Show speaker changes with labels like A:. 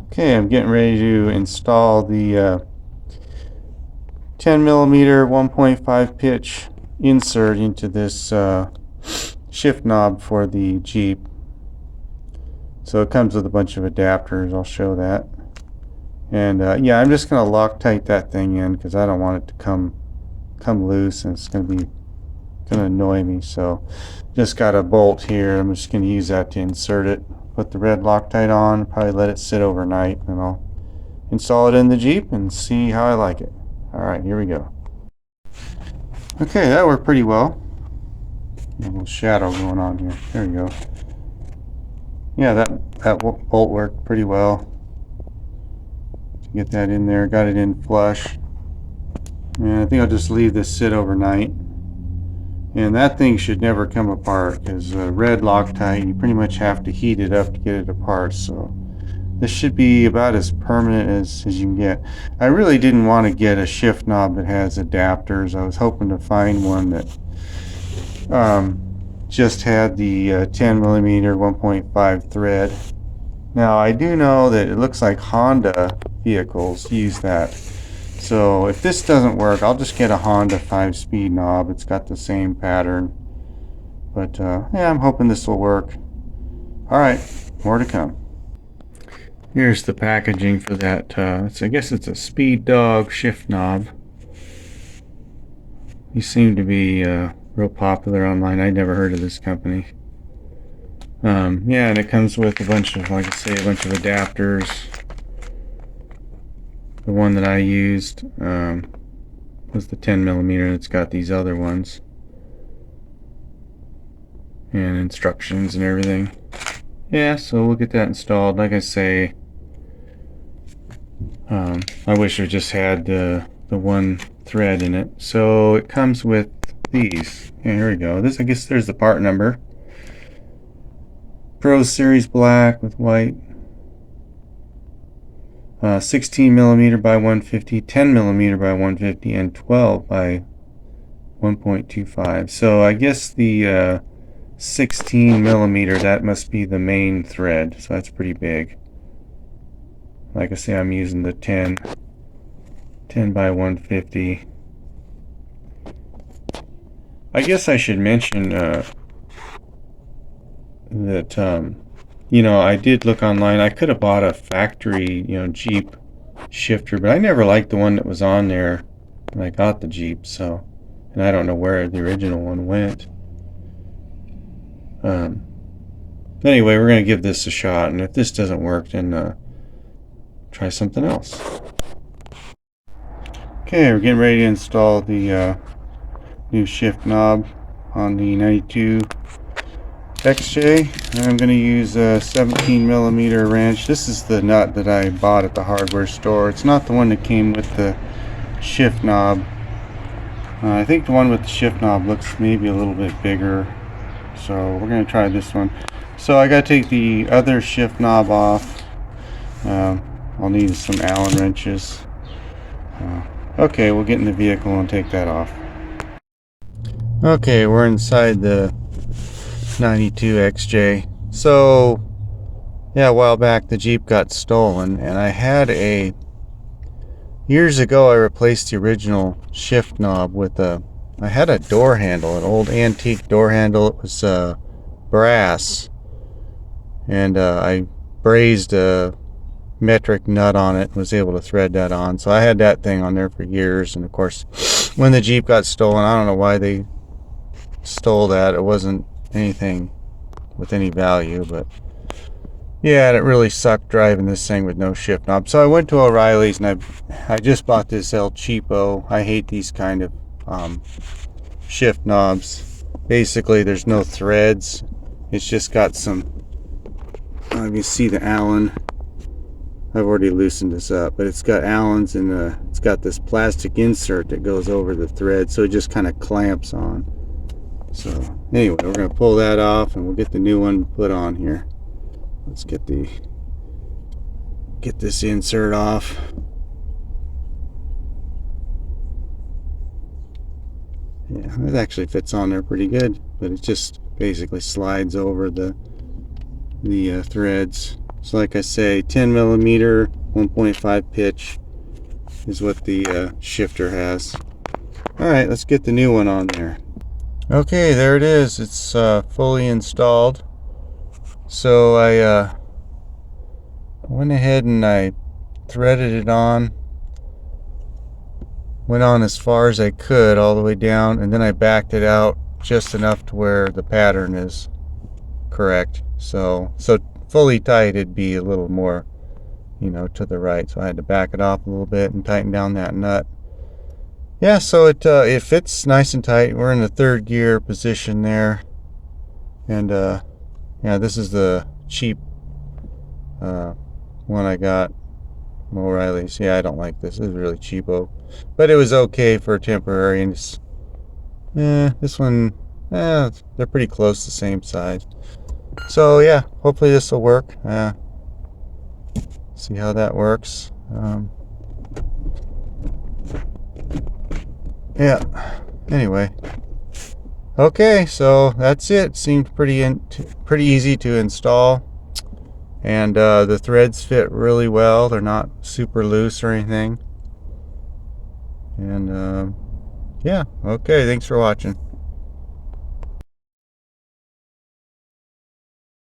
A: Okay, I'm getting ready to install the 10 millimeter 1.5 pitch insert into this shift knob for the Jeep. So it comes with a bunch of adapters. I'll show that. And yeah, I'm just going to Loctite that thing in because I don't want it to come loose, and it's going to annoy me. So just got a bolt here. I'm just going to use that to insert it. Put the red Loctite on, probably let it sit overnight, and I'll install it in the Jeep and see how I like it. Alright, here we go. Okay, that worked pretty well. A little shadow going on here. There we go. Yeah, that bolt worked pretty well. Get that in there, got it in flush. And I think I'll just leave this sit overnight. And that thing should never come apart because red Loctite, you pretty much have to heat it up to get it apart. So this should be about as permanent as you can get. I really didn't want to get a shift knob that has adapters. I was hoping to find one that just had the 10 millimeter 1.5 thread. Now I do know that it looks like Honda vehicles use that. So if this doesn't work, I'll just get a Honda 5-speed knob. It's got the same pattern. But yeah, I'm hoping this will work. Alright, more to come. Here's the packaging for that. I guess it's a Speed Dawg shift knob. These seem to be real popular online. I'd never heard of this company. Yeah, and it comes with a bunch of, like I say, a bunch of adapters. The one that I used was the 10 millimeter. It's got these other ones and instructions and everything. Yeah, so we'll get that installed. Like I say, I wish it just had the one thread in it. So it comes with these. Yeah, here we go. This, I guess there's the part number. Pro Series black with white. 16 millimeter by 150, 10 millimeter by 150, and 12 by 1.25. So I guess the 16 millimeter, that must be the main thread. So that's pretty big. Like I say, I'm using the 10 by 150. I guess I should mention that you know, I did look online. I could have bought a factory, you know, Jeep shifter, but I never liked the one that was on there when I got the Jeep. So, and I don't know where the original one went. Anyway, we're gonna give this a shot, and if this doesn't work, then try something else. Okay, we're getting ready to install the new shift knob on the 92 XJ. I'm going to use a 17 millimeter wrench. This is the nut that I bought at the hardware store. It's not the one that came with the shift knob. I think the one with the shift knob looks maybe a little bit bigger. So we're going to try this one. So I got to take the other shift knob off. I'll need some Allen wrenches. Okay, we'll get in the vehicle and take that off. Okay, we're inside the 92 XJ. So yeah, a while back the Jeep got stolen, and I had years ago I replaced the original shift knob with I had a door handle, an old antique door handle. It was brass, and I brazed a metric nut on it and was able to thread that on. So I had that thing on there for years, and of course when the Jeep got stolen, I don't know why they stole that. It wasn't anything with any value, but yeah, it really sucked driving this thing with no shift knob. So I went to O'Reilly's, and I just bought this El Cheapo. I hate these kind of shift knobs. Basically there's no threads. It's just got some, you can see the Allen. I've already loosened this up, but it's got Allens, and it's got this plastic insert that goes over the thread, so it just kind of clamps on. So anyway, we're going to pull that off, and we'll get the new one put on here. Let's get this insert off. Yeah, it actually fits on there pretty good, but it just basically slides over the threads. So like I say, 10 millimeter 1.5 pitch is what the shifter has. Alright, let's get the new one on there. Okay, there it is. It's fully installed. So I went ahead and I threaded it on. Went on as far as I could, all the way down, and then I backed it out just enough to where the pattern is correct. So fully tight, it'd be a little more, you know, to the right. So I had to back it off a little bit and tighten down that nut. Yeah, so it fits nice and tight. We're in the third gear position there, and yeah, this is the cheap one I got. O'Reilly's. Yeah, I don't like this. This is really cheapo, but it was okay for temporary. And this one, they're pretty close, the same size. So yeah, hopefully this will work. See how that works. Yeah. Anyway. Okay, so that's it. Seemed pretty easy to install. And the threads fit really well. They're not super loose or anything. And yeah, okay, thanks for watching.